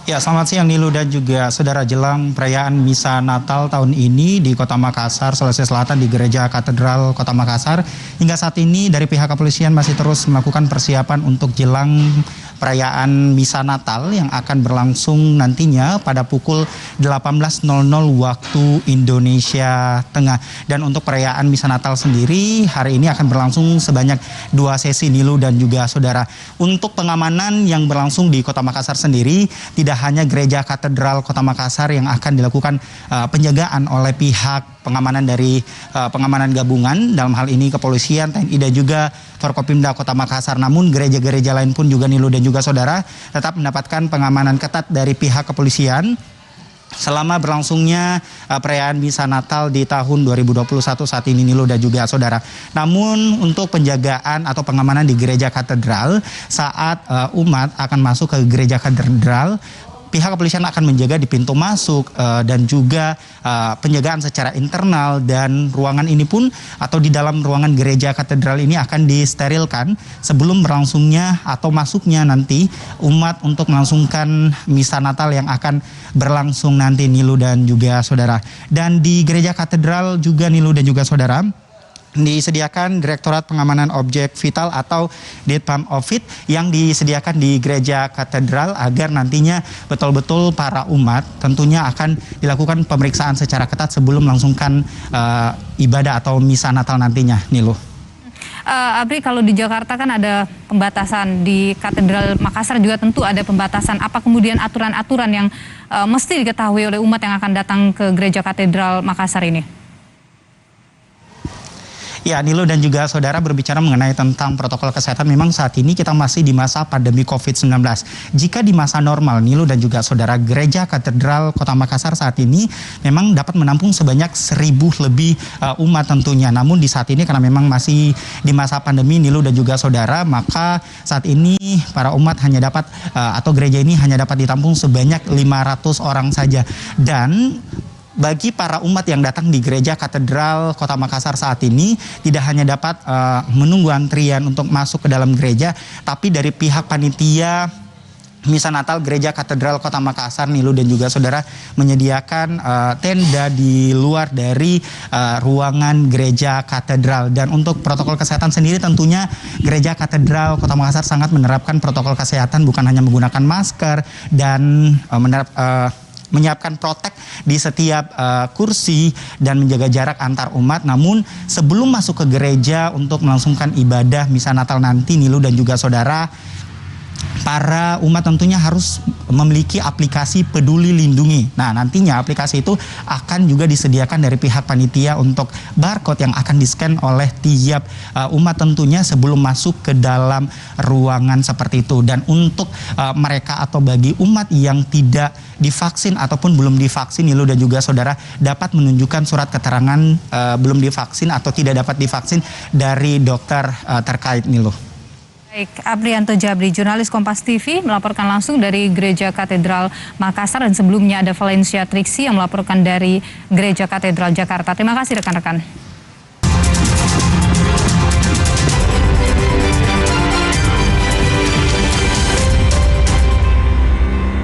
Ya, selamat siang Nilu dan juga saudara. Jelang perayaan Misa Natal tahun ini di Kota Makassar, Sulawesi Selatan di Gereja Katedral Kota Makassar. Hingga saat ini dari pihak kepolisian masih terus melakukan persiapan untuk jelang perayaan Misa Natal yang akan berlangsung nantinya pada pukul 18.00 waktu Indonesia Tengah. Dan untuk perayaan Misa Natal sendiri hari ini akan berlangsung sebanyak 2 sesi Nilu dan juga saudara. Untuk pengamanan yang berlangsung di Kota Makassar sendiri, tidak hanya Gereja Katedral Kota Makassar yang akan dilakukan penjagaan oleh pihak pengamanan dari pengamanan gabungan, dalam hal ini kepolisian, TNI dan juga Forkopimda Kota Makassar. Namun gereja-gereja lain pun juga Nilu dan juga saudara tetap mendapatkan pengamanan ketat dari pihak kepolisian selama berlangsungnya perayaan Misa Natal di tahun 2021 saat ini Nilu dan juga saudara. Namun untuk penjagaan atau pengamanan di Gereja Katedral saat umat akan masuk ke Gereja Katedral, pihak kepolisian akan menjaga di pintu masuk dan juga penjagaan secara internal, dan ruangan ini pun atau di dalam ruangan Gereja Katedral ini akan disterilkan sebelum berlangsungnya atau masuknya nanti umat untuk melangsungkan Misa Natal yang akan berlangsung nanti Nilu dan juga saudara. Dan di Gereja Katedral juga Nilu dan juga saudara disediakan Direktorat Pengamanan Objek Vital atau Ditpam Ovit yang disediakan di Gereja Katedral agar nantinya betul-betul para umat tentunya akan dilakukan pemeriksaan secara ketat sebelum melangsungkan ibadah atau Misa Natal nantinya, Nilu. Abri, kalau di Jakarta kan ada pembatasan, di Katedral Makassar juga tentu ada pembatasan. Apa kemudian aturan-aturan yang mesti diketahui oleh umat yang akan datang ke Gereja Katedral Makassar ini? Ya, Nilu dan juga saudara, berbicara mengenai tentang protokol kesehatan, memang saat ini kita masih di masa pandemi COVID-19. Jika di masa normal, Nilu dan juga saudara, Gereja Katedral Kota Makassar saat ini memang dapat menampung sebanyak 1.000 lebih umat tentunya. Namun di saat ini karena memang masih di masa pandemi Nilu dan juga saudara, maka saat ini para umat hanya dapat atau gereja ini hanya dapat ditampung sebanyak 500 orang saja. Dan bagi para umat yang datang di Gereja Katedral Kota Makassar saat ini tidak hanya dapat menunggu antrian untuk masuk ke dalam gereja, tapi dari pihak panitia Misa Natal Gereja Katedral Kota Makassar, Nilu dan juga saudara, menyediakan tenda di luar dari ruangan Gereja Katedral. Dan untuk protokol kesehatan sendiri tentunya Gereja Katedral Kota Makassar sangat menerapkan protokol kesehatan, bukan hanya menggunakan masker dan menyiapkan protek di setiap kursi dan menjaga jarak antar umat. Namun sebelum masuk ke gereja untuk melangsungkan ibadah Misa Natal nanti Nilu dan juga saudara, para umat tentunya harus memiliki aplikasi Peduli Lindungi. Nah, nantinya aplikasi itu akan juga disediakan dari pihak panitia untuk barcode yang akan di-scan oleh tiap umat tentunya sebelum masuk ke dalam ruangan seperti itu. Dan untuk mereka atau bagi umat yang tidak divaksin ataupun belum divaksin, Nilu dan juga saudara, dapat menunjukkan surat keterangan belum divaksin atau tidak dapat divaksin dari dokter terkait, Nilu. Baik, Abrianto Jabri, jurnalis Kompas TV melaporkan langsung dari Gereja Katedral Makassar, dan sebelumnya ada Valencia Triksi yang melaporkan dari Gereja Katedral Jakarta. Terima kasih rekan-rekan.